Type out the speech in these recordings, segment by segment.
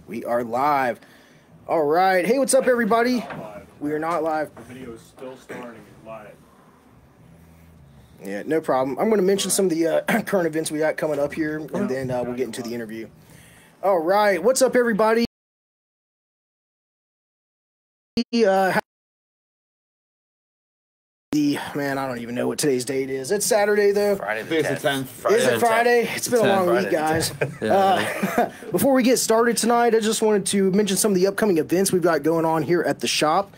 We are live. All right. Hey, what's up, everybody? We are not live. The video is still starting live. Yeah, no problem. I'm going to mention some of the current events we got coming up here, and then we'll get into the interview. All right. What's up, everybody? Man, I don't even know what today's date is. It's Saturday, though. Friday the 10th. Is it Friday? It's been a long week, guys. Before we get started tonight, I just wanted to mention some of the upcoming events we've got going on here at the shop.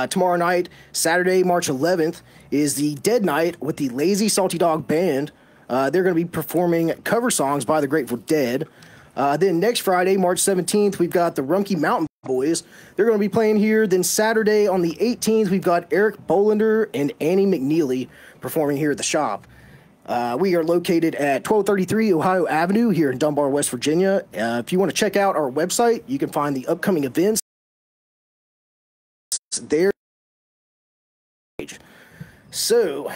Tomorrow night, Saturday, March 11th, is the Dead Night with the Lazy Salty Dog Band. They're going to be performing cover songs by the Grateful Dead. Then next Friday, March 17th, we've got the Rumpke Mountain Boys. They're going to be playing here. Then Saturday on the 18th, we've got Eric Bolander and Annie McNeely performing here at the shop. We are located at 1233 Ohio Avenue here in Dunbar, West Virginia. If you want to check out our website, you can find the upcoming events there. So,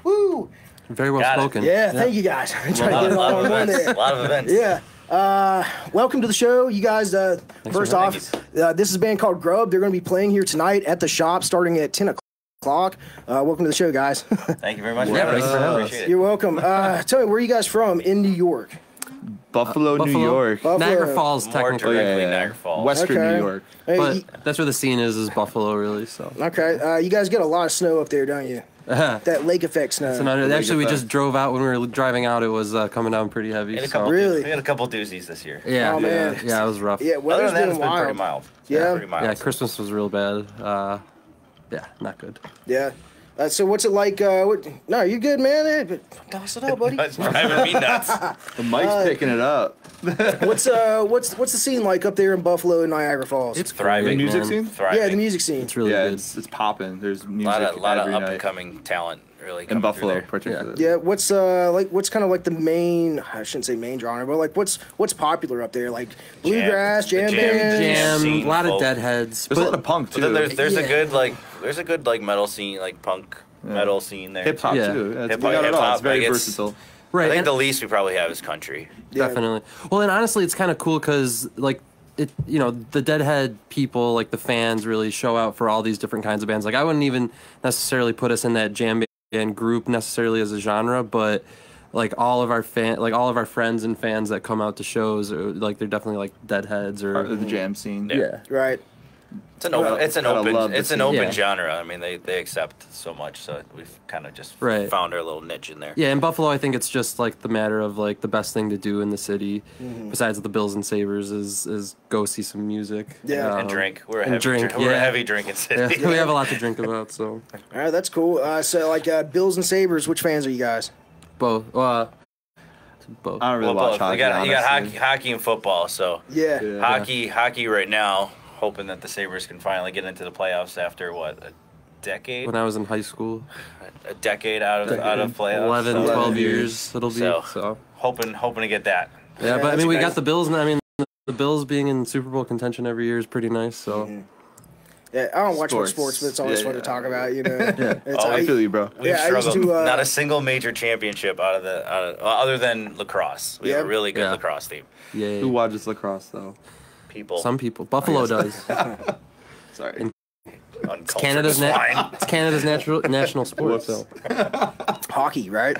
woo! Very well spoken. Yeah, thank you guys. I'm trying to get it all in one there. A lot of events. Yeah. Welcome to the show, you guys. First off, this is a band called GRUB. They're going to be playing here tonight at the shop starting at 10 o'clock. Welcome to the show, guys. Thank you very much for having us. Appreciate it. You're welcome. Tell me, where are you guys from in New York? Buffalo, New York. Niagara Falls, More technically. directly Niagara Falls. Western Okay. New York. Hey, But that's where the scene is Buffalo, really. So. okay. You guys get a lot of snow up there, don't you? That lake effect snow. Actually, we just drove out when we were driving out. It was coming down pretty heavy. Really? We had a couple doozies this year. Yeah. Oh, man. Yeah, it was rough. Yeah, Other weather's than that, been it's been wild. pretty mild. Yeah? Pretty mild. Yeah, Christmas was real bad. Yeah, not good. Yeah. So what's it like? No, you're good, man. Hey, toss it up, buddy. It's driving me nuts. The mic's picking it up. What's the scene like up there in Buffalo and Niagara Falls? It's Thriving. great, Music man. scene? Thriving. Yeah, the music scene. It's really Yeah, good. it's popping. There's A music lot of every up night. and coming talent really In coming Buffalo, through there. particularly. Yeah, what's kind of like the main? I shouldn't say main genre, but like what's popular up there? Like bluegrass, jam the bands. Jam, scene, a lot of folk. deadheads. There's a lot of punk But too. then there's Yeah. a good metal scene, like punk metal scene there. Hip hop Yeah. too. Yeah, Hip-hop, we got it all. hip-hop, It's very like, versatile. Right. I think and- the least we probably have is country. Yeah. Definitely. Well, and honestly, it's kind of cool because, like, the Deadhead people, like the fans, really show out for all these different kinds of bands. Like, I wouldn't even necessarily put us in that jam band group necessarily as a genre, but like all of our friends and fans that come out to shows, like they're definitely like Deadheads Part or of the jam scene. yeah. Right. It's an open. It's an Gotta open. love the It's an scene. open Yeah. genre. I mean, they accept so much, so we've kind of just Right. found our little niche in there. Yeah, in Buffalo, I think it's just like the matter of like the best thing to do in the city, besides the Bills and Sabres, is go see some music. Yeah. And drink. We're a and heavy. drink, We're a yeah. heavy drinking city. Yeah, we have a lot to drink about. So All right, that's cool. So like Bills and Sabres, which fans are you guys? both. Both. I don't really Well, watch both. hockey. You got honestly. hockey and football. So Yeah. Yeah. hockey right now. Hoping that the Sabres can finally get into the playoffs after what, a decade? When I was in high school, A decade out of playoffs. 11, So, 12 years it'll be. So hoping to get that. yeah, but I that's mean, we nice. got the Bills, and I mean, the Bills being in Super Bowl contention every year is pretty nice. So Yeah, I don't watch much Sports. sports, but it's always Yeah, fun to yeah. talk about. You know. Yeah. It's, I feel you, bro. We've Yeah, I used struggled. to, Not a single major championship other than lacrosse. We have Yeah. a really good Yeah. lacrosse team. yeah, Who watches lacrosse though? People. some people. Buffalo does. Sorry. Uncultured Canada's swine. it's Canada's national sport. Whoops. So hockey, right?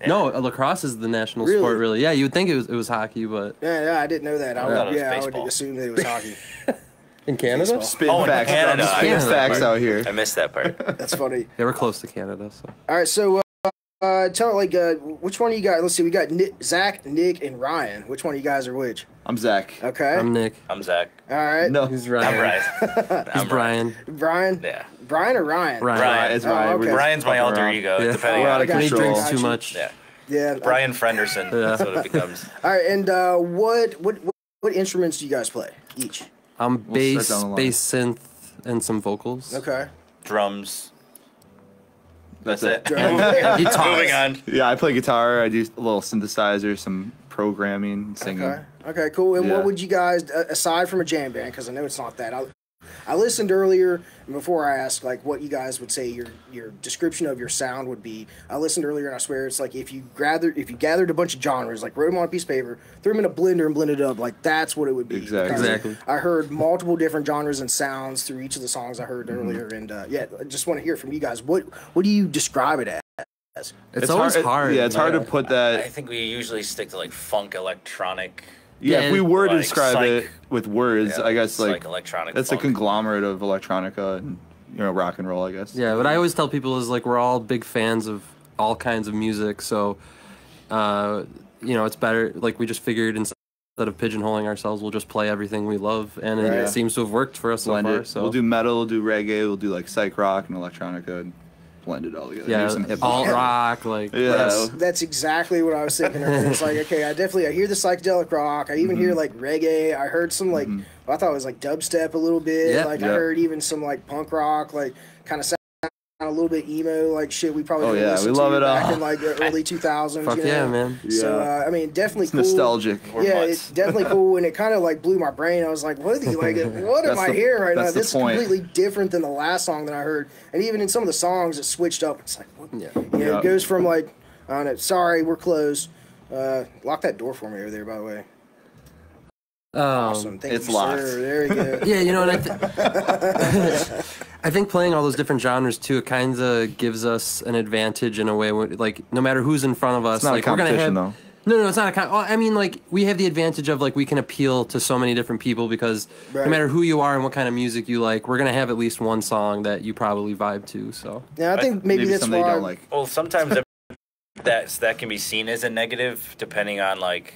no, lacrosse is the national Really? sport. Really, yeah. You would think it was hockey, but Yeah, I didn't know that. I thought would, it was I would baseball. assume that it was hockey. in Canada, Spin Oh, in facts. Canada. I'm spitting Canada. facts out here. I missed that part. That's funny. yeah, we're close to Canada. So All right, so tell which one of you guys? Let's see, we got Zach, Nick, and Ryan. Which one of you guys are which? I'm Zach. Okay. I'm Nick. I'm Zach. All right. No. He's I'm Ryan. Ryan. He's Brian. Brian. Yeah. Brian or Ryan? Ryan. Brian. It's Oh, Ryan. okay. We're just Brian's my fucking alter around. ego, Yeah. depending We're on out of When he control. drinks too Gotcha. much. Yeah. Yeah. Brian Frenderson. That's what it becomes. All right, and what instruments do you guys play each? I'm bass, start down the line. bass synth, and some vocals. Okay. Drums. That's That's it. it. Guitars. Moving on. Yeah, I play guitar. I do a little synthesizer, some programming, singing. Okay. Okay. Cool. And Yeah. what would you guys, aside from a jam band, because I know it's not that. I listened earlier, and before I asked like what you guys would say your description of your sound would be, I listened earlier, and I swear it's like if you gathered a bunch of genres, like wrote them on a piece of paper, threw them in a blender and blended it up, like that's what it would be. Exactly. I heard multiple different genres and sounds through each of the songs I heard earlier, and yeah, I just want to hear from you guys. What do you describe it as? It's always hard. Yeah, it's hard to put that. I think we usually stick to like funk, electronic. Yeah, if we were to like describe it with words, I guess like electronic. That's funk. a conglomerate of electronica and rock and roll, I guess. Yeah, what I always tell people is like we're all big fans of all kinds of music, so it's better. Like we just figured instead of pigeonholing ourselves, we'll just play everything we love, and it seems to have worked for us so far. So we'll do metal, we'll do reggae, we'll do like psych rock and electronica. And blend it all together. Yeah, some hip alt rock, like that's exactly what I was thinking. It's like, okay, I hear the psychedelic rock. I even hear like reggae. I heard some like I thought it was like dubstep a little bit. Yeah. I heard even some like punk rock, like kind of sound a little bit emo, like shit. We probably we love it back in like the early 2000s. Fuck yeah, man. So I mean, definitely it's cool. Nostalgic. Yeah, it's definitely cool, and it kind of like blew my brain. I was like, what am I hearing right now? This is completely different than the last song that I heard, and even in some of the songs, it switched up. It's like, what? It goes from like, I don't know, sorry, we're closed. Lock that door for me over there, by the way. Awesome. Thank it's you, locked. sir. There you go. Yeah, and I think playing all those different genres too, it kind of gives us an advantage in a way. Like no matter who's in front of us, it's not like a competition, we're gonna have. though. No, it's not a. I mean, like we have the advantage of like we can appeal to so many different people because no matter who you are and what kind of music you like, we're gonna have at least one song that you probably vibe to. So yeah, I think maybe that's why. You don't like. Well, sometimes that can be seen as a negative, depending on like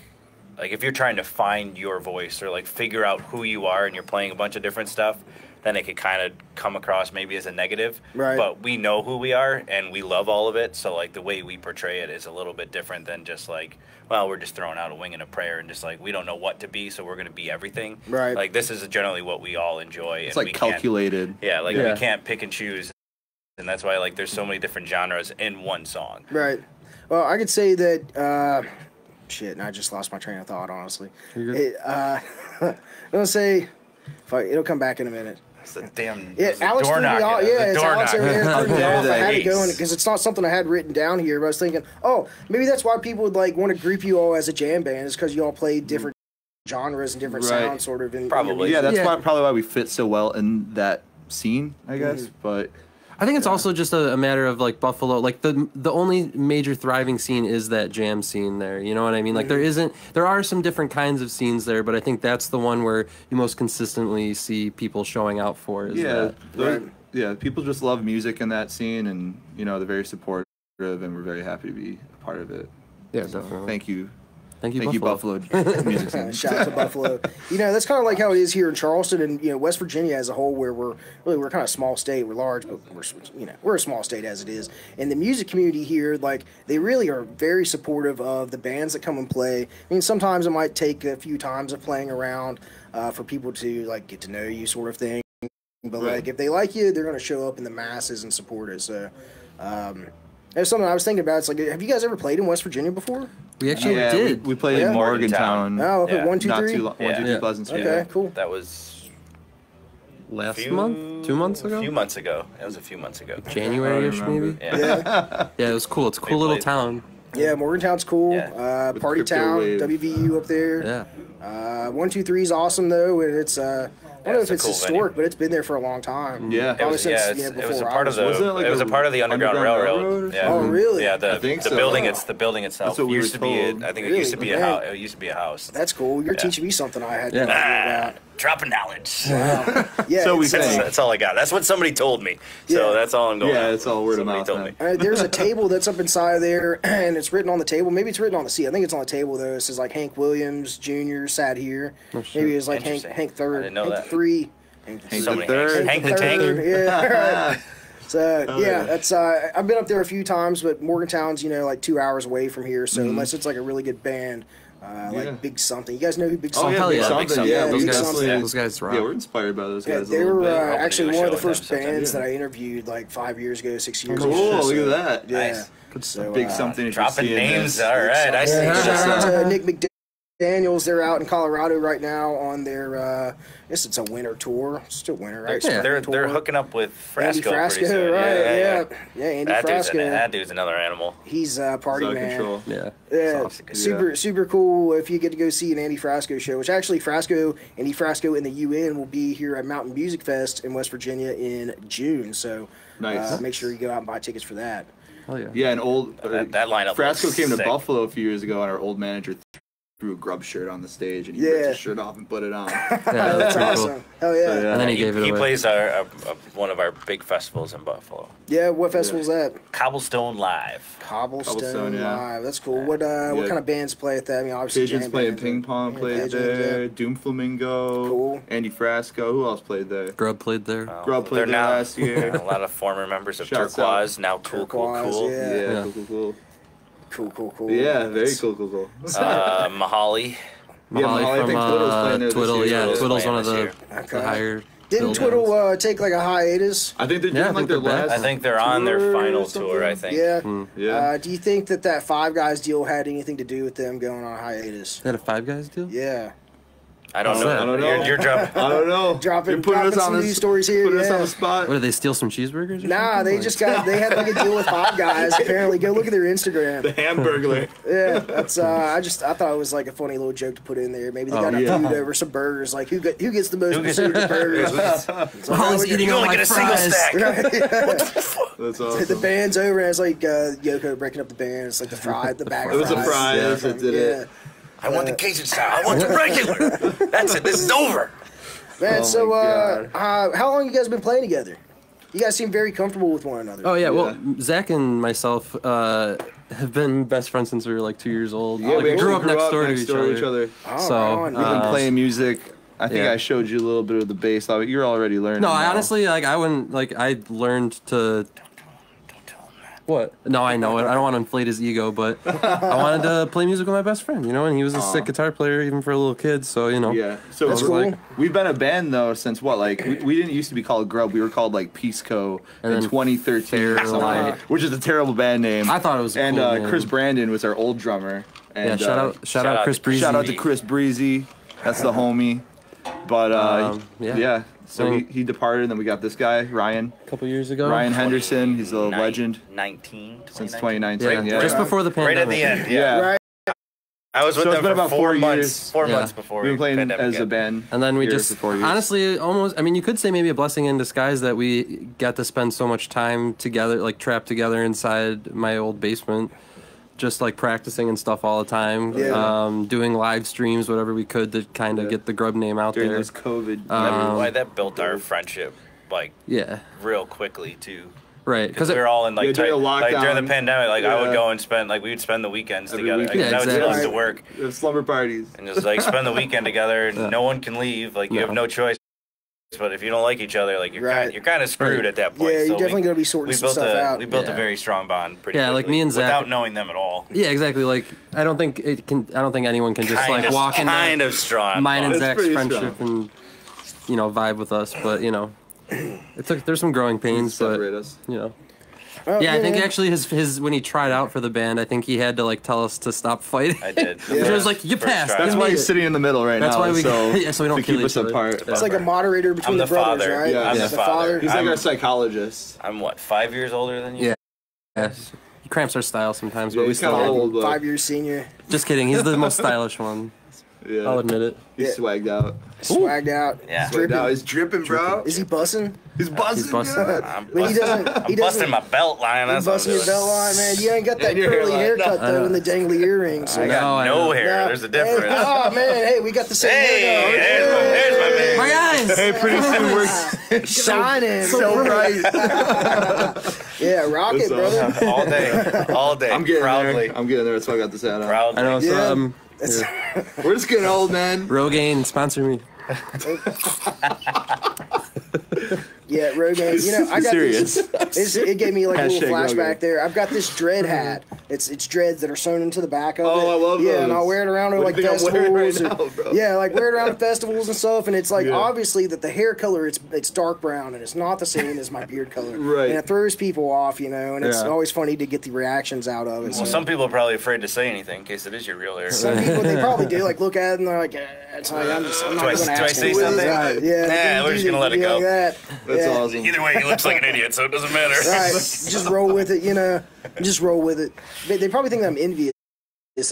if you're trying to find your voice or like figure out who you are and you're playing a bunch of different stuff, then it could kind of come across maybe as a negative. Right. But we know who we are and we love all of it, so like the way we portray it is a little bit different than just like, well, we're just throwing out a wing and a prayer and just like we don't know what to be, so we're going to be everything. Right. Like this is generally what we all enjoy. It's and like calculated. we can't pick and choose, and that's why like there's so many different genres in one song. Right. Well, I could say that. Shit, and I just lost my train of thought. Honestly, I'm gonna say, it'll come back in a minute. It's the damn Alex door threw me knocking. off. Yeah, it's Alex over here threw me off. I had to Jeez. go in because it's not something I had written down here. But I was thinking, maybe that's why people would like want to group you all as a jam band, is because you all play different genres and different sounds, sort of. Probably. Yeah, that's probably why we fit so well in that scene, I guess. But I think it's also just a matter of like Buffalo, like the only major thriving scene is that jam scene there. You know what I mean? Like there are some different kinds of scenes there, but I think that's the one where you most consistently see people showing out for. People just love music in that scene, and they're very supportive, and we're very happy to be a part of it. Yeah, so definitely. Thank you, Buffalo. Music scene. Shout out to Buffalo. That's kind of like how it is here in Charleston and West Virginia as a whole, where we're kind of a small state. We're large, but we're a small state as it is. And the music community here, like they really are very supportive of the bands that come and play. I mean, sometimes it might take a few times of playing around for people to like get to know you, sort of thing. But like if they like you, they're going to show up in the masses and support it. So. There's something I was thinking about. It's like, have you guys ever played in West Virginia before? We actually did. We played in Morgantown. Oh, okay. 1, 2, 3? Not too long. 1, 2, 3 Pleasant Street. Okay, cool. That was last month? 2 months ago? A few months ago. That was a few months ago. January-ish, maybe? Yeah. Yeah, it was cool. It's a cool little town. Yeah, Morgantown's cool. Yeah. Party town, Wave. WVU up there. Yeah. 1, 2, 3 is awesome, though. And it's, I don't know if it's cool historic, but it's been there for a long time. Yeah. It was, Since, it was a before part of the. Wasn't it like it was a part of the Underground Railroad. Yeah. Oh, really? Yeah. The building. So. It's the building itself. That's what we used were to be. told. I think it Really? used to be a house. It used to be a house. That's cool. You're teaching me something I had no idea about. Dropping knowledge. Wow. Yeah, So we it's, think. That's all I got. That's what somebody told me. So that's all I'm going. Yeah, on. it's all word of Somebody mouth. told Man. me. there's a table that's up inside there, and it's written on the table. Maybe it's written on the seat. I think it's on the table, though. It says, like, Hank Williams Jr. sat here. Maybe it's like Hank Interesting. Third. I didn't know Hank that. 3. Hank So the many Third. Hank the Tank. Yeah, right. So, yeah, that's, I've been up there a few times, but Morgantown's, like 2 hours away from here. So, unless it's like a really good band, like Big Something. You guys know who Big Oh, Something yeah, hell Big yeah. Something. Something. Yeah, Big those guys. Something. Those guys rock. Yeah, we're inspired by those guys they a little were bit. actually do a one of the show with first them bands sometime. that I interviewed like 5 years ago, 6 years ago. Cool, So, look at that. Yeah. Nice. So, Big Something. if you're Dropping seeing names. this. All right. I see. Shout out to Nick McDaniel. Daniels, they're out in Colorado right now on their, I guess it's a winter tour. It's still winter, right? Yeah, they're hooking up with Frasco. Andy Frasco, pretty soon. right? Yeah, Andy Frasco. That dude's another animal. He's party Out of man. control. Yeah, Awesome. super cool if you get to go see an Andy Frasco show, which actually Andy Frasco and the UN will be here at Mountain Music Fest in West Virginia in June. So Nice. make sure you go out and buy tickets for that. Oh yeah. Yeah, and That lineup. Frasco came to sick. Buffalo a few years ago, and our old manager threw a GRUB shirt on the stage, and he ripped his shirt off and put it on. Yeah, That's pretty awesome. cool. Hell yeah. So, yeah. And then he gave it He away. plays one of our big festivals in Buffalo. Yeah, what festival's that? Cobblestone Live. Cobblestone yeah. Live. That's cool. What kind of bands play at that? I mean, obviously Pigeons jam playing bands, ping but- pong, yeah, played Pigeons, there. yeah. Doom Flamingo. Cool. Andy Frasco. Who else played there? GRUB played there. GRUB played They're there now last year. a lot of former members of Shouts Turquoise, now Cool. Turquoise, yeah. Yeah, Yeah. cool. Yeah, very cool. Mahali. Mahali I think Twiddle's playing there this Twiddle, year. yeah, Twiddle's Twiddle's one of playing the, this year. the higher. Didn't billed bands. Twiddle take like a hiatus? I think they're Yeah, doing I like think their they're back. last. I think they're on their tour or final something. tour, I think. Yeah. Yeah. Do you think that Five Guys deal had anything to do with them going on hiatus? They had a Five Guys deal? Yeah. I don't know. I don't know. You're dropping. I don't know. Dropping You're putting us some on news stories here. Putting us Yeah. on the spot. What, did they steal some cheeseburgers or Nah, something? they Like- just they had like a deal with Five Guys. Apparently, go look at their Instagram. The Hamburglar. Yeah, that's I thought it was like a funny little joke to put in there. Maybe they got a yeah. feud over some burgers. Like who gets the most percentage of burgers? Holly's we eating You all only my get a single fries. stack. That's The awesome. band's over, and it's like Yoko breaking up the band. It's like the bag of It was a fries. prize that did it. I want the Cajun style. I want the regular. That's it. This is over. Man, Oh so my how long you guys been playing together? You guys seem very comfortable with one another. Oh yeah, well, Yeah. Zach and myself have been best friends since we were like 2 years old. Yeah, Like, we we grew up actually next door to each other. Oh, So, right on. We've been playing music. I think yeah. I showed you a little bit of the bass. Like, you're already learning. No, I now. honestly I wouldn't I learned to. What? No, I know it. I don't want to inflate his ego, but I wanted to play music with my best friend, and he was a sick guitar player even for a little kid. So Yeah. So That's we're cool. we've been a band though since what? Like we didn't used to be called GRUB. We were called like Peace Co. And in then 2013 or something, Fairlight. which is a terrible band name. I thought it was a And cool name. Chris Brandon was our old drummer. And yeah, shout out Chris Breezy. shout out to Chris Breezy. That's the homie. But yeah. So he departed, and then we got this guy, Ryan. a couple years ago. Ryan Henderson. He's a legend 19. since 2019. 2019. Yeah, Yeah. just before the pandemic. Right at the end. Yeah. Yeah. Right. I was with So it's them been for about 4 4 months. years. 4 Yeah. months before We've been playing pandemic as a hit. band. And then we here just for 4 years. honestly almost. I mean, you could say maybe a blessing in disguise that we got to spend so much time together, like trapped together inside my old basement, just like practicing and stuff all the time. Yeah. Doing live streams, whatever we could to kind of get the GRUB name out during there. this COVID. That built our friendship like Yeah, real quickly too. right. Because we were all in Yeah, like, during the like during the lockdown. pandemic, like I would Yeah. go and spend we would spend the weekends Every together. weekend. Like, Yeah, I was exactly. supposed to work Slumber parties. and just like spend the weekend together, and no one can leave. Like you have no choice. But if you don't like each other, like you're kind of screwed at that point. Yeah, So you're definitely gonna be sorting some stuff out. We built a Yeah. very strong bond. Pretty Yeah, like quickly, me and Zach- without knowing them at all. Yeah, exactly. Like I don't think anyone can just Kind like of, walk in kind of strong. mine and It's Zach's pretty friendship and vibe with us. But there's some growing pains, but Separate us. Well, yeah, I think man. actually his when he tried out for the band, I think he had to like tell us to stop fighting. I did. Which was like, you First passed. try. That's You why made he's it. sitting in the middle right That's now. why we so yeah, so we don't to kill keep each us other. apart. It's like a moderator between I'm the the brothers, father. right? Yeah. I'm He's the father. He's like I'm- our psychologist. I'm 5 years older than you. Yeah. Yeah. He cramps our style sometimes, but Yeah, we he's still kinda love him. old, but 5 years senior. Just kidding. He's the most stylish one. yeah. I'll admit it. He's swagged out. Swagged out. Yeah. Swagged Dripping. out. He's dripping, bro. Is he bussing? He's buzzing. He's busting. good. I'm But he doesn't. busting, He I'm doesn't. busting my belt line. He's That's what I'm busting your doing. belt line, man. You ain't got that your curly hairline. haircut I though, know. and the dangly earrings. So I got No, I no know. hair. Yeah. There's a difference. Hey, oh man, hey, we got the same Hey, hair. there's my man. My guys! Hey, pretty soon we're Shining. so bright. Yeah, rock it, That's brother. All day. All day. I'm getting proudly. there. I'm getting there. That's why I got this hat on. Proudly. I know. So, Yeah. here. We're just getting old, man. Rogaine, sponsor me. Yeah, Rogan. You know, I got serious. It gave me like a little Hashtag flashback Rogan. there. I've got this dread hat. It's dreads that are sewn into the back of it. Oh, I love Yeah, those. and I'll wear it around at What like do you think I'm wearing festivals. right now, bro? Yeah, like wear it around at festivals and stuff. And it's like Yeah. obviously that the hair color it's dark brown and it's not the same as my beard color. Right. And it throws people off, you know. And it's Yeah. always funny to get the reactions out of it. Well, some people are probably afraid to say anything in case it is your real hair. Some people they probably do like look at it and they're like, it's like I'm not Do I going to ask say him. something? Yeah, Nah, we're just gonna let it go. Like that. That's Yeah. awesome. Either way, he looks like an idiot, so it doesn't matter. Right, just roll with it, you know. Just roll with it. They probably think that I'm envious.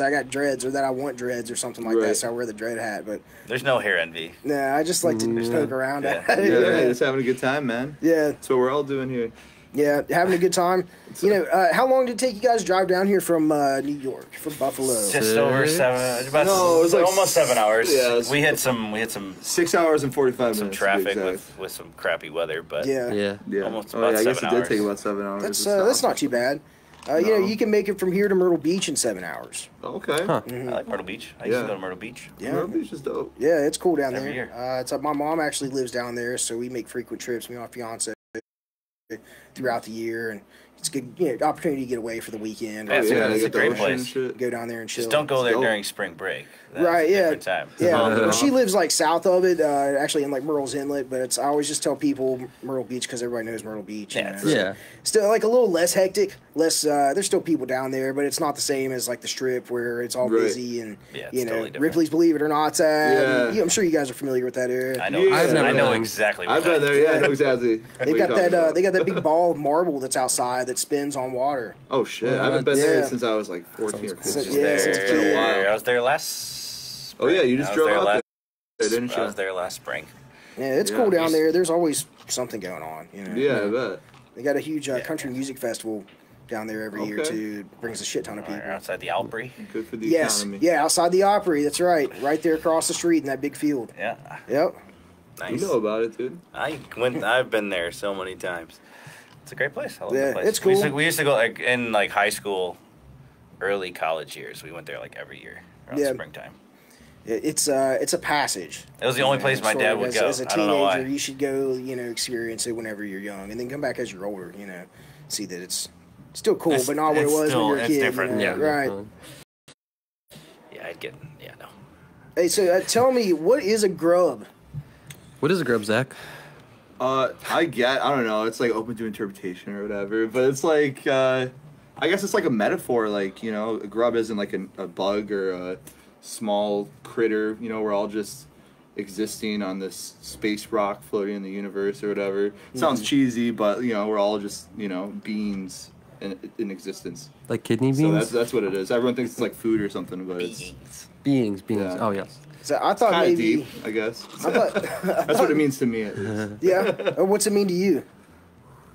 I got dreads, or that I want dreads, or something like that. Right. So I wear the dread hat. But There's no hair envy. nah, I just like to poke around Yeah. at it. Yeah, just having a good time, man. Yeah, That's what we're all doing here. yeah, having a good time. You know, how long did it take you guys to drive down here from New York, from Buffalo? Just over 7. About No, it was like almost 7 hours. yeah, it was- we had some 6 hours and 45 minutes. to be traffic exact. with some crappy weather, but Yeah, Yeah. Yeah. almost Oh, about yeah, I guess 7 it did hours. take about 7 hours. that's not too bad. You know, No. you can make it from here to Myrtle Beach in 7 hours. Okay. Huh. I like Myrtle Beach. I used Yeah. to go to Myrtle Beach. Yeah. Myrtle Beach is dope. Yeah, it's cool down Every there. year. It's my mom actually lives down there, so we make frequent trips. Me and my fiance throughout the year, and it's a good, you know, opportunity to get away for the weekend. Yeah, or it's Yeah, a they got the great ocean place. and shit. go down there and chill. Just don't go there Dope. during spring break. That's Right, a yeah. different time. Yeah, Uh-huh. she lives like south of it, actually in like Myrtle's Inlet. But I always just tell people Myrtle Beach because everybody knows Myrtle Beach. you Yeah, know, it's- so Yeah. still like a little less hectic. There's still people down there, but it's not the same as like the Strip where it's all Right. busy and Yeah, it's you know totally different. Ripley's Believe It or Not's at. Yeah. And, I'm sure you guys are familiar with that area. I know. Yeah. I've never I know been. exactly. What I've been there, yeah, I know exactly. They got that. They got that big ball of marble that's outside that spins on water. Oh, shit. I haven't been Yeah. there since I was like 14 or Sounds 15. cool. Yeah, since It's been a while. I was there last. Oh, yeah, you just drove out last, there, didn't I you? was there last spring. Yeah, it's Yeah. cool down there. There's always something going on. You know. Yeah, I bet. They got a huge country music festival down there every year Okay. too. It brings a shit ton of people. Outside the Opry. Good for the Yes, economy. yeah, outside the Opry. That's right, right there across the street in that big field. Yeah. Yep. Nice. You know about it, dude. I've been there so many times. It's a great place. I love Yeah, the place. it's We used, cool. we used to go like in like high school, early college years. We went there like every year around Yeah. springtime. It's a passage. It was the only place my Sort dad of would as, go. As a I don't know teenager, why. you should go, experience it whenever you're young, and then come back as you're older. See that it's still cool, It's- but not what it it's was still- when you were a it's kid. different, Yeah. Right. Yeah, no. Hey, so tell me, what is a grub? What is a grub, Zach? I don't know. It's like open to interpretation or whatever. But it's like, I guess it's like a metaphor. Like, a grub isn't like a bug or a small critter. We're all just existing on this space rock floating in the universe or whatever. It sounds cheesy, but, we're all just, beings in existence. Like kidney So beans? that's what it is. Everyone thinks it's like food or something, but it's Beings. Yeah. Oh, yes. So I thought kind of maybe. deep, I guess. I thought, That's what it means to me, at least. yeah. Or what's it mean to you?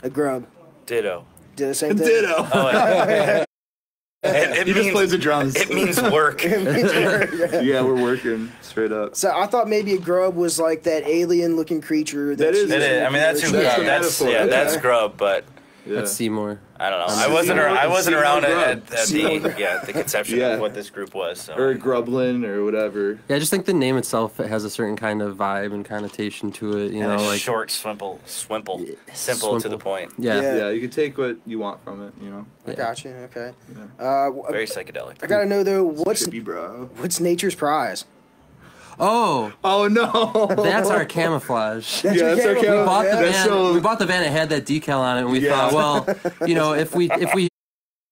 A grub. Ditto. Did the same thing. Ditto. Oh, it He just plays the drums. It means work. Yeah, we're working straight up. So I thought maybe a grub was like that alien-looking creature. That is- It is. I mean, that's who. That's the That's metaphor. that's Grub, but Yeah. That's Seymour. I don't know. Seymour- I wasn't Seymour around Grub. at the conception Yeah. of what this group was. So. Or Grublin or whatever. Yeah, I just think the name itself it has a certain kind of vibe and connotation to it. And Like short, simple to Swimple. the point. yeah. Yeah. Yeah, you can take what you want from it, I got you. Okay. Very psychedelic. I gotta know though, what's Trippy, bro. nature's prize? Oh, Oh no! that's our camouflage. That's Yeah, your that's our camera, camera. We bought the That's van. so- We bought the van. It had that decal on it, and we Yeah. thought, well,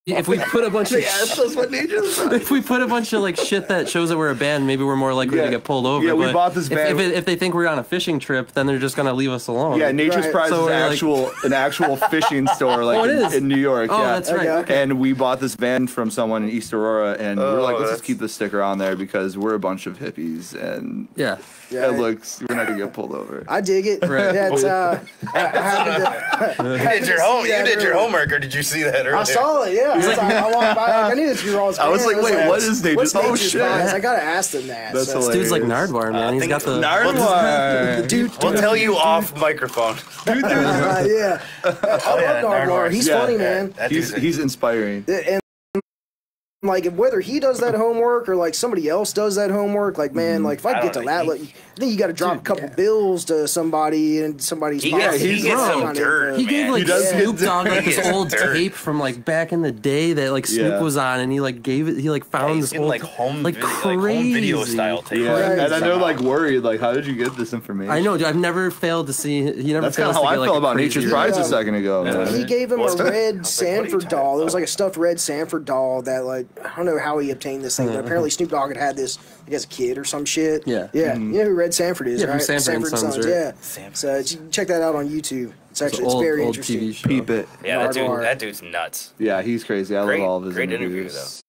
if we put a bunch of that's what nature's if we put a bunch of like shit that shows that we're a band, maybe we're more likely Yeah. to get pulled over. Yeah, we but bought this if- van. If they think we're on a fishing trip, then they're just gonna leave us alone. Yeah, Nature's Right. Prize So is we're like- an actual fishing store like Oh, it is? in New York. Oh, yeah. that's right. Okay. And we bought this van from someone in East Aurora, and we were like, let's just that's- keep this sticker on there because we're a bunch of hippies, and Yeah. Yeah. it looks we're not gonna get pulled over. I dig it. Right. Yeah, it's, I happened to- You did your home. You did your homework, or did you see that earlier? I saw it. Yeah, I walked by. I knew this girl was. I was like, wait, what is nature's? What's Oh nature's shit! prize? I gotta ask them that. That's so. This dude's like hilarious. Nardwar, man. He's got the Nardwar. Dude, We'll tell you off microphone. yeah. I love Nardwar. Nardwar. He's Yeah. funny, man. That He's dude's inspiring. And like whether he does that homework or like somebody else does that homework, like man, like if I get to that, like, I think you got to drop a couple bills to somebody and somebody's. He gets some dirt. He gave like Snoop Dogg like this old dirt. tape from like back in the day that like Snoop was on, and he like gave it. He like found this old like home crazy home video style tape. Yeah, and they're like worried, like, how did you get this information? I know, dude, I've never failed to see. He never. That's kind of how I felt about Nature's Prize a second ago. Yeah. He gave him a red Sanford doll. It was about? like a stuffed red Sanford doll that, like, I don't know how he obtained this thing, but apparently Snoop Dogg had this, like, as a kid or some shit. Yeah. Yeah. You know who Red Sanford is, Yeah, from right? Sanford and Sons, right? Yeah. Sanford. So you check that out on YouTube. It's actually old, very old interesting. TV show. Peep it. Yeah, Hardwire. that dude's nuts. Yeah, he's crazy. I Great- love all of his great interview, interviews.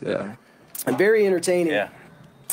Yeah, And very entertaining. Yeah.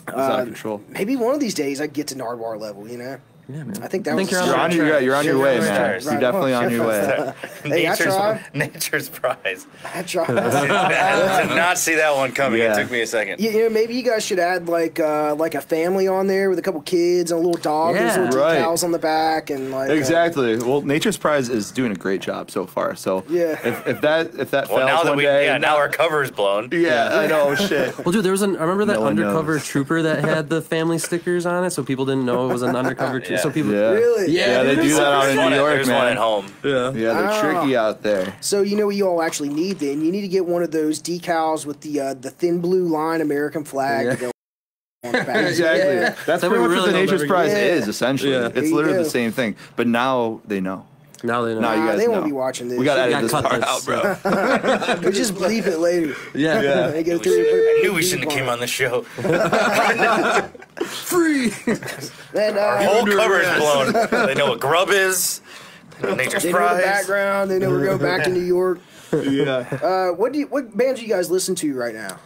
he's out of control. Maybe one of these days I get to Nardwar level, you know? Yeah, man. I think that I think was you're on the You're on your way, man. Right. You're definitely on your way. Hey, I tried. Nature's Prize. I tried. I did not see that one coming. Yeah. It took me a second. You know, maybe you guys should add like a family on there with a couple kids and a little dog with Yeah. little Right. decals on the back and like Exactly. Well, Nature's Prize is doing a great job so far. So Yeah. if that Well, fails now that one we day, now our cover's blown. yeah, I know. Shit. Well, dude, there was I remember that No one undercover knows. trooper that had the family stickers on it, so people didn't know it was an undercover trooper. Yeah. So people, Yeah. Really? Yeah, they do that out in New York, There's one at man. home. yeah. Yeah, they're tricky out there. So you know what you all actually need then? You need to get one of those decals with the thin blue line American flag Yeah. to go on the back. Exactly. Yeah. That's That pretty we much what really the don't Nature's ever Prize get. is, essentially. Yeah. It's There you literally go. the same thing. But now they know. Now they know. Now you guys they know. won't be watching this. We got to Yeah, edit this cut part this, out, bro. We just bleep it later. Yeah. They go I knew we shouldn't have came on the show. Free. And, Whole cover's blown. They know what GRUB is. They know Nature's they know the Prize. background. They know we're going back to New York. Yeah. What bands do you guys listen to right now?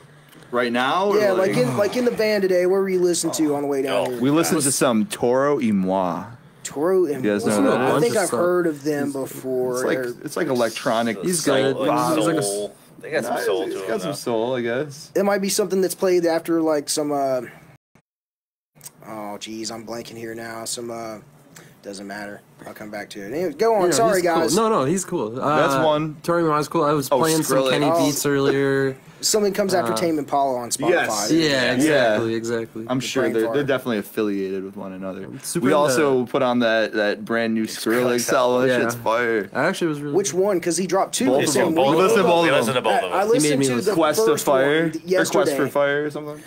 Right now? or Yeah, like in the van today. What were you listening to on the way down here? We listened to some Toro y Moi. Toro and You guys know Wilson. that? I think Bunch of I've stuff. heard of them before. It's like electronic. He's psych good. pop. He's like a- Soul. They got some soul to It's them. got some though. soul, I guess. It might be something that's played after like some. Oh, geez, I'm blanking here now. Some. Doesn't matter. I'll come back to it. Anyway, go on. You know, Sorry, he's cool. guys. No, he's cool. That's one. Tori was cool. I was playing some Skrillex. Kenny Beats earlier. Something comes after Tame Impala on Spotify. Yes. Yeah, exactly. I'm sure brain they're fart. definitely affiliated with one another. Super We into- also put on that brand new Skrillex album. That Yeah. shit's fire. I actually was really. Which one? Because he dropped two. Both the of same them. week. We listened to both We of listened to them. both of I them. listened made me to listen. the Quest of first Fire. one Or yesterday. Quest for Fire or something.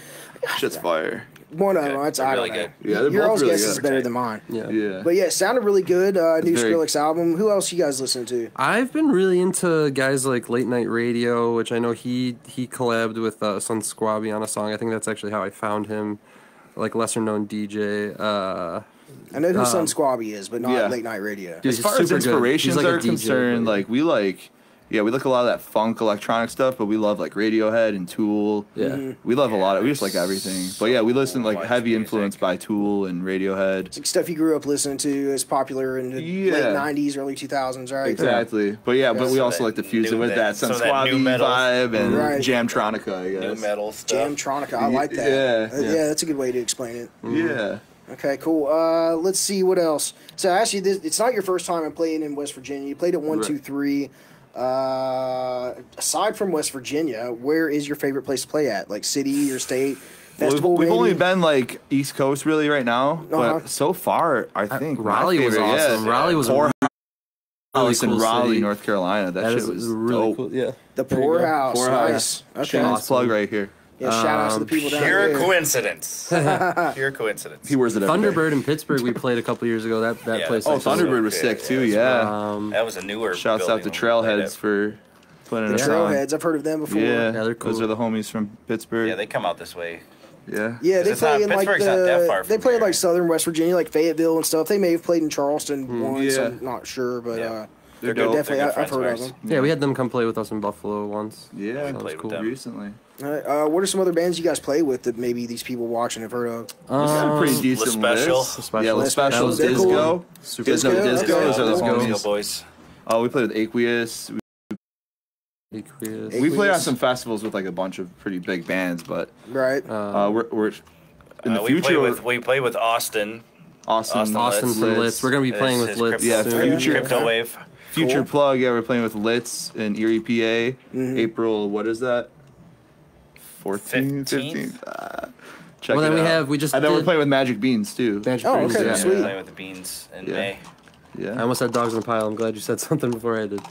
Shit's fire. One of Good. them. It's They're I really don't know. good. Yeah, they're Your both all's really guess good. is better than mine. Yeah. Yeah. But yeah, it sounded really good. New Very- Skrillex album. Who else you guys listen to? I've been really into guys like Late Night Radio, which I know he collabed with Sun Squabby on a song. I think that's actually how I found him, like lesser known DJ. I know who Sun Squabby is, but not yeah. Late Night Radio. Dude, As he's far as super good. inspirations He's like a are DJ, concerned, but- like we look a lot of that funk electronic stuff, but we love like Radiohead and Tool. Yeah. We love a lot of. We just like everything. But yeah, we listen like much heavy music. influence by Tool and Radiohead. It's like stuff you grew up listening to is popular in the Yeah. late 90s, early 2000s, right? Exactly. But yeah, but we some also of like to that fuse it new- with that some Sun of that new Squabby metal. vibe and Right. Jamtronica, I New guess. metal stuff. Jamtronica. I like that. Yeah. Yeah, that's a good way to explain it. Yeah. Okay, cool. Let's see what else. So actually, it's not your first time in playing in West Virginia. You played at 123. Aside from West Virginia, where is your favorite place to play at? Like city or state? Well, Festival, we've maybe? only been like East Coast really right now, Uh-huh. but so far I think my Raleigh was favorite, awesome. Yeah, Raleigh was a Poorhouse really in cool Raleigh, city. North Carolina. That, That shit is was really dope. cool. Yeah. The There you go. Poorhouse. Poorhouse. Nice. Okay. Shameless plug right here. Yeah, shout out to the people down Pure there. coincidence. Pure coincidence. He wears it every day. Thunderbird in Pittsburgh we played a couple years ago. That Yeah. place. Oh, actually- Thunderbird was sick too. Yeah. That was a newer. Shouts out to building when we played Trailheads it. for putting us on. Trailheads. I've heard of them before. Yeah, they're cool. Those are the homies from Pittsburgh. Yeah, they come out this way. Yeah. Yeah, they It's not- play in like Pittsburgh's not that far they from play in here. like southern West Virginia, like Fayetteville and stuff. They may have played in Charleston once. Yeah. I'm not sure, but Yeah. They're good. dope. definitely They're good I've friends heard of ours. them. Yeah, we had them come play with us in Buffalo once. Yeah, That was played with cool. them. recently. All right, what are some other bands you guys play with that maybe these people watching have heard of? Got a pretty decent Special. list. Special. Yeah, Les Special, That was cool. Disco. Super Disco, Disco, Disco. okay. Those are the Disco. Disco homies. boys. Oh, we played with Aqueous. Aqueous. We played on Aqueous. some festivals with like a bunch of pretty big bands, but Right. we're in the We future. play with Austin. Austin Austin from Litz. We're gonna be playing with His Litz Yeah, crypto, soon. Future. Crypto Wave. Future Cool. plug. Yeah, we're playing with Litz in Erie, PA. Mm-hmm. April. What is that? 14, 15. Check Well, it then out. we just and then we're did- playing with Magic Beans too. Magic Oh, Beans, okay, yeah. sweet. Playing with the beans in Yeah. May. I Yeah. almost said Dogs in the Pile. I'm glad you said something before I did.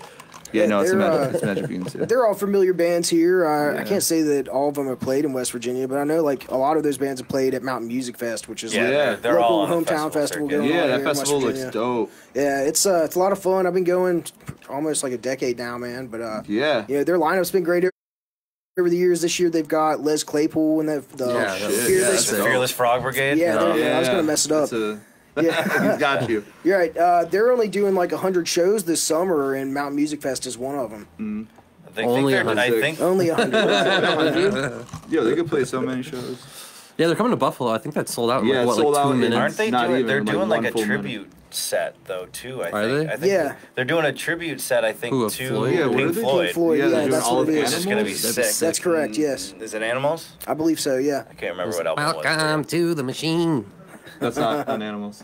Yeah, no, it's they're, it's Magic Beans. Yeah. They're all familiar bands here. I Yeah. can't say that all of them have played in West Virginia, but I know like a lot of those bands have played at Mountain Music Fest, which is Yeah, like they're all local on the hometown festival going on Yeah, here that in West festival looks Virginia. dope. Yeah, it's a lot of fun. I've been going almost like a decade now, man. But Yeah. you know, their lineup's been great over the years. This year they've got Les Claypool and the Yeah, shit. Fearless- Yeah, The that's dope. Fearless Frog Brigade. Yeah, No. I was gonna mess it up. Yeah. He's got you. You're right. They're only doing like 100 shows this summer, and Mountain Music Fest is one of them. Only I 100. think Only 100. Yeah, they could play so many shows. Yeah, they're coming to Buffalo. I think that sold out in Yeah, like, it what, sold like 2 out in- minutes? aren't they Not doing? even, They're like, doing like one a full minute. tribute set though too. I Are think. they? I think Yeah. they're doing a tribute set. I think Who, of to Floyd? Yeah, what are Pink they? Floyd. Pink Floyd, Yeah, yeah, they're doing that's all what of it Which is. is gonna be That'd sick. be That's correct, yes. Is it Animals? I believe so, yeah. I can't remember what album it was. Welcome to the machine. That's not on Animals.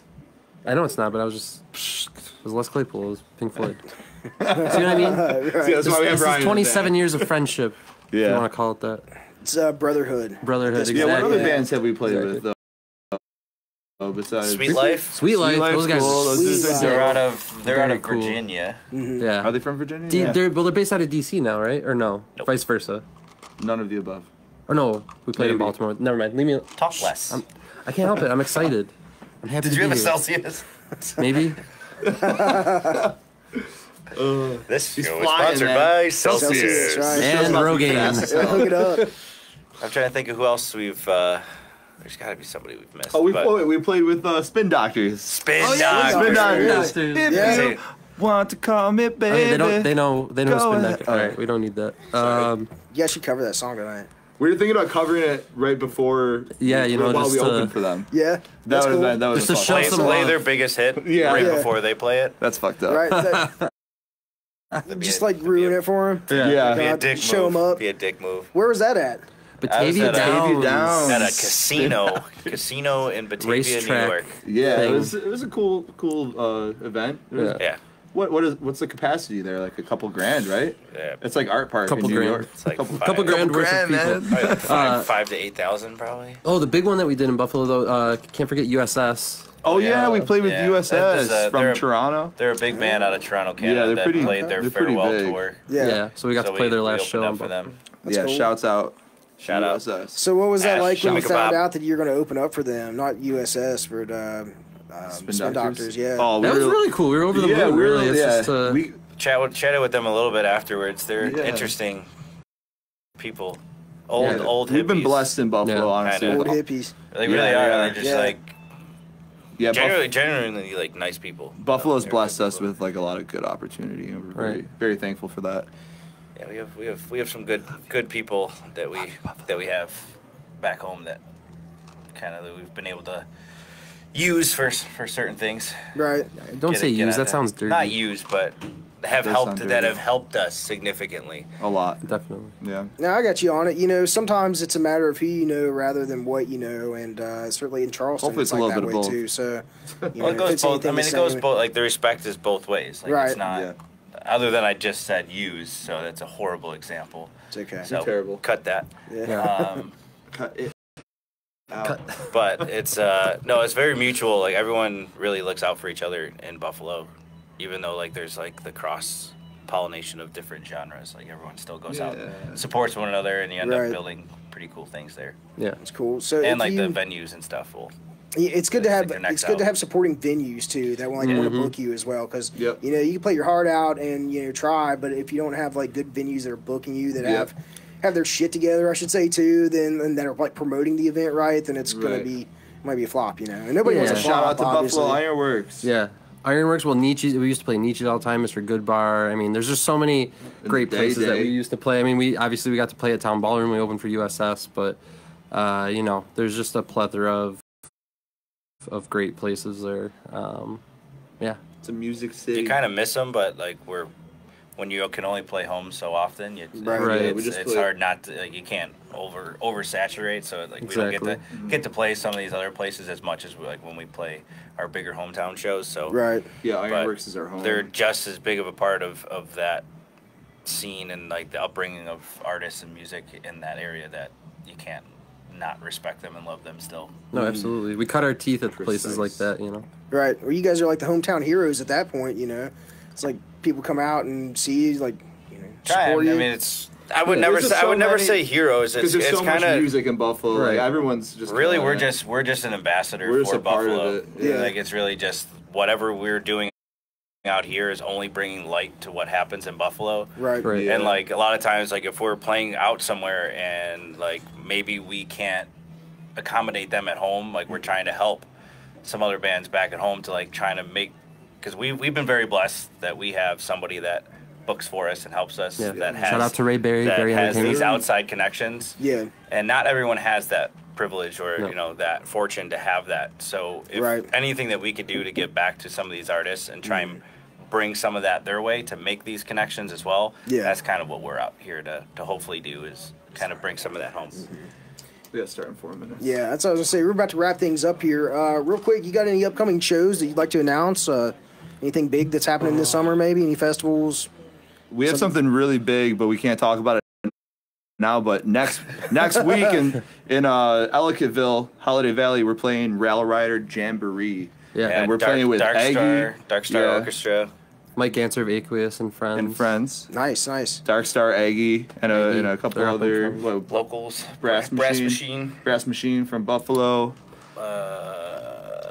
I know it's not, but I was just. It was Les Claypool. It was Pink Floyd. See what I mean? See, that's why we have This Ryan. is 27 years of friendship. If you Yeah. want to call it that. It's Brotherhood. Brotherhood, Yeah, Yeah, exactly. what other bands have we played Exactly. with though? Besides Sweet Life. Sweet Life. Life's Those guys. cool. Those Sweet dudes are Life. They're dope. out of Very cool. Virginia. Yeah. Are they from Virginia? D- they're based out of DC now, right? Or no? Nope. Vice versa. None of the above. Or no, we played in Maybe. Baltimore. Never mind. Leave me. Talk less. I can't help it. I'm excited. I'm happy Did to you have be a here. Celsius? Maybe. This He's show is flying, sponsored man. by Celsius, Celsius. right. And Rogaine. Yeah, hook it up. I'm trying to think of who else we've. There's got to be somebody we've missed. Oh, but we played with Spin Doctors. Spin Oh, yeah, Doctors. Spin Doctors. Doctors. If Yeah. you want to call me baby. Okay, they know Go Spin ahead. Doctor. All right, we don't need that. You guys should cover that song tonight. We were thinking about covering it right before. Yeah, you know, while just we to- opened for them. Yeah, That that's would cool. have been Just to fun. show Play, some play love. their biggest hit Yeah. right Yeah. before they play it. That's fucked up. Right, just like ruin it for him. Yeah. Be a God, dick show move. 'em up. Be a dick move. Where was that at? Batavia at a- Downs. Downs. At a casino in Batavia, Racetrack. New York. Yeah, Thing. it was a cool event. It was- Yeah. Yeah. What's the capacity there? Like a couple grand, right? Yeah. It's like Art Park Couple in New grand. York. It's like Couple grand worth of people. Probably like five to 8,000 probably. Oh, the big one that we did in Buffalo, though. Can't forget USS. Oh yeah, we played with Yeah. USS They're from a- Toronto. They're a big band out of Toronto, Canada Yeah, they're that pretty- played their they're pretty farewell big. tour. Yeah. So we got So to play their last opened show. up in for Buffalo. them. That's Yeah, cool. shouts out. Shout out. USS. So what was that Ash, like when you Shamika found Bob. out that you were going to open up for them? Not USS, but Spin Doctors. Yeah. Oh, That was really cool. We were over the yeah, moon, we really. were, It's yeah. just, we Chatted with them a little bit afterwards. They're Yeah. interesting people. Old Yeah. old hippies. we've been blessed in Buffalo, Yeah. honestly. Kinda. Old hippies. They really Yeah, are. yeah. They're just Yeah. like Yeah, genuinely like nice people. Buffalo's They're blessed good us people. with like a lot of good opportunity, and we're very Right. very thankful for that. Yeah, we have some good people that we have back home that kind of we've been able to use for certain things. Right. Don't Get say it- get use. out That there. sounds dirty. Not use, but have Does helped sound that dirty. have helped us significantly. A lot. Definitely. Yeah. Now I got you on it. You know, sometimes it's a matter of who you know rather than what you know, and certainly in Charleston, Hopefully it's it's a like little that bit way of both. too. So, you Well, know, it goes if it's both. I anything mean, the it goes same- both. Like the respect is both ways. Like Right. it's not. Yeah. Other than I just said use, so that's a horrible example. It's okay. So terrible. cut that. Yeah. Um, Cut it out. but it's no, it's very mutual. Like everyone really looks out for each other in Buffalo, even though like there's like the cross pollination of different genres. Like everyone still goes out, Yeah. and supports one another, and you end Right. up building pretty cool things there. Yeah. It's cool. So And if like you, the venues and stuff. Will it's good to Stick have their necks it's good to out. have supporting venues too that want to book you as well because Yep. you know you can play your heart out and you know try, but if you don't have like good venues that are booking you that Yep. have their shit together, I should say too, then and that are like promoting the event right, then it's gonna Right. be might be a flop, you know. And nobody wants Yeah. a Shout flop. out to obviously. Buffalo Ironworks. Yeah. Ironworks, well, Nietzsche, we used to play Nietzsche all the time, Mr. Goodbar. I mean, there's just so many great Day places that Day. we used to play. I mean, we got to play at Town Ballroom. We opened for USS, but, you know, there's just a plethora of great places there. Yeah. It's a music city. you kind of miss them, but like when you can only play home so often, Right. it's, We just it's play- hard not to. Like, you can't oversaturate. So like we don't Exactly. get to play some of these other places as much as like when we play our bigger hometown shows. So Right. Yeah, but Ironworks is our home. they're just as big of a part of that scene and like the upbringing of artists and music in that area that you can't not respect them and love them still. No, absolutely. We cut our teeth at places like that, you know. Right. Well, you guys are like the hometown heroes at that point, you know. It's like people come out and see you, like, you know, support you. I mean, it's. I would never say heroes. It's there's so kind much of music in Buffalo. Right. Like everyone's just really we're just an ambassador for Buffalo. Yeah. Like it's really just whatever we're doing out here is only bringing light to what happens in Buffalo. Right. Yeah. And like a lot of times, like if we're playing out somewhere and like maybe we can't accommodate them at home, like we're trying to help some other bands back at home to like trying to make, because we've been very blessed that we have somebody that books for us and helps us that has shout out to Ray Berry, that Berry has Entertainment. these outside connections. Yeah. And not everyone has that privilege or you know that fortune to have that. So if anything that we could do to give back to some of these artists and try and bring some of that their way to make these connections as well, that's kind of what we're out here to hopefully do, is kind of bring some of that home. We got to start in 4 minutes. Yeah, that's what I was going to say. We're about to wrap things up here. Real quick, you got any upcoming shows that you'd like to announce? Anything big that's happening this summer, maybe? Any festivals? We have something really big, but we can't talk about it now. But next week in Ellicottville, Holiday Valley, we're playing Rail Rider Jamboree. Yeah, and we're playing with Dark Star Orchestra, Mike Ganser of Aqueous and Friends. Nice. Dark Star Aggie and a couple They're up other and locals, Brass Machine from Buffalo,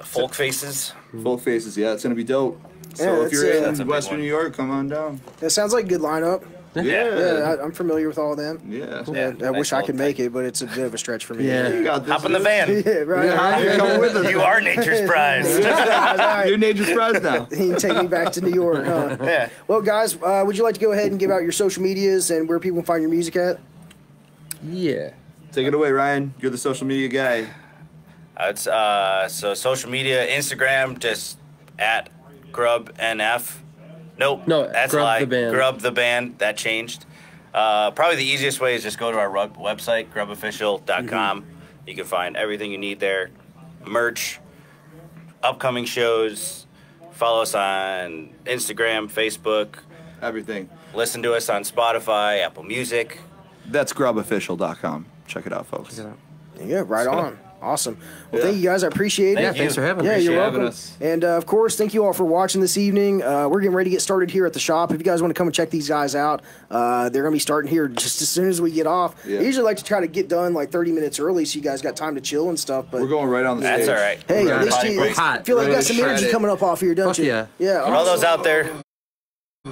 Folk Faces. Folk Faces. Yeah, it's gonna be dope. So Yeah, if you're that's a in big Western one. New York, come on down. That sounds like a good lineup. Yeah. I'm familiar with all of them. Yeah. I wish I could make it, but it's a bit of a stretch for me. Yeah. You got this. Hop in the van. Yeah, right. Yeah, come with us. You are nature's prize. You're nature's prize now. You can take me back to New York, huh? Yeah. Well, guys, would you like to go ahead and give out your social medias and where people can find your music at? Yeah. Take it away, Ryan. You're the social media guy. It's so social media, Instagram, just at GRUBNF. Nope, No, that's Grub a lie. the band. Grub the band, that changed. Probably the easiest way is just go to our website, grubofficial.com. You can find everything you need there. Merch, upcoming shows. Follow us on Instagram, Facebook. Everything. Listen to us on Spotify, Apple Music. That's grubofficial.com. Check it out, folks. Yeah, right on. Awesome. Well, thank you guys. I appreciate it. Thank you. Thanks for having Yeah, me. you're having welcome. us. And of course, thank you all for watching this evening. We're getting ready to get started here at the shop. If you guys want to come and check these guys out, they're going to be starting here just as soon as we get off. Yeah. I usually like to try to get done like 30 minutes early so you guys got time to chill and stuff. But We're going right on the That's stage. all right. hey, We're at least potty you break. Hot. feel like you got Ready some to energy shred it. coming up off here, don't Fuck you? yeah. Yeah. For all those out there,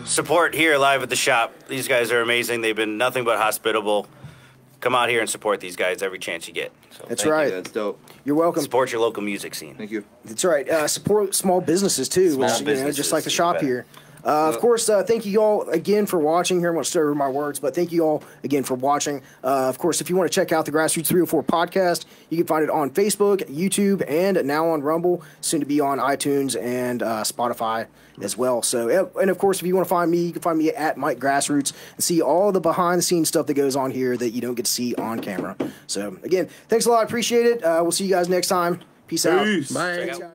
support here live at the shop. These guys are amazing. They've been nothing but hospitable. Come out here and support these guys every chance you get. So That's thank right. you. That's dope. You're welcome. Support your local music scene. Thank you. That's right. Support small businesses too, Small which, you know, businesses, just like the you shop bet. here. Of course, thank you all again for watching. Here, I won't stir my words, but thank you all again for watching. Of course, if you want to check out the Grassroots 304 podcast, you can find it on Facebook, YouTube, and now on Rumble, soon to be on iTunes and Spotify as well. So, and of course, if you want to find me, you can find me at Mike Grassroots and see all the behind-the-scenes stuff that goes on here that you don't get to see on camera. So, again, thanks a lot. I appreciate it. We'll see you guys next time. Peace out. Peace. Bye. Thanks, guys.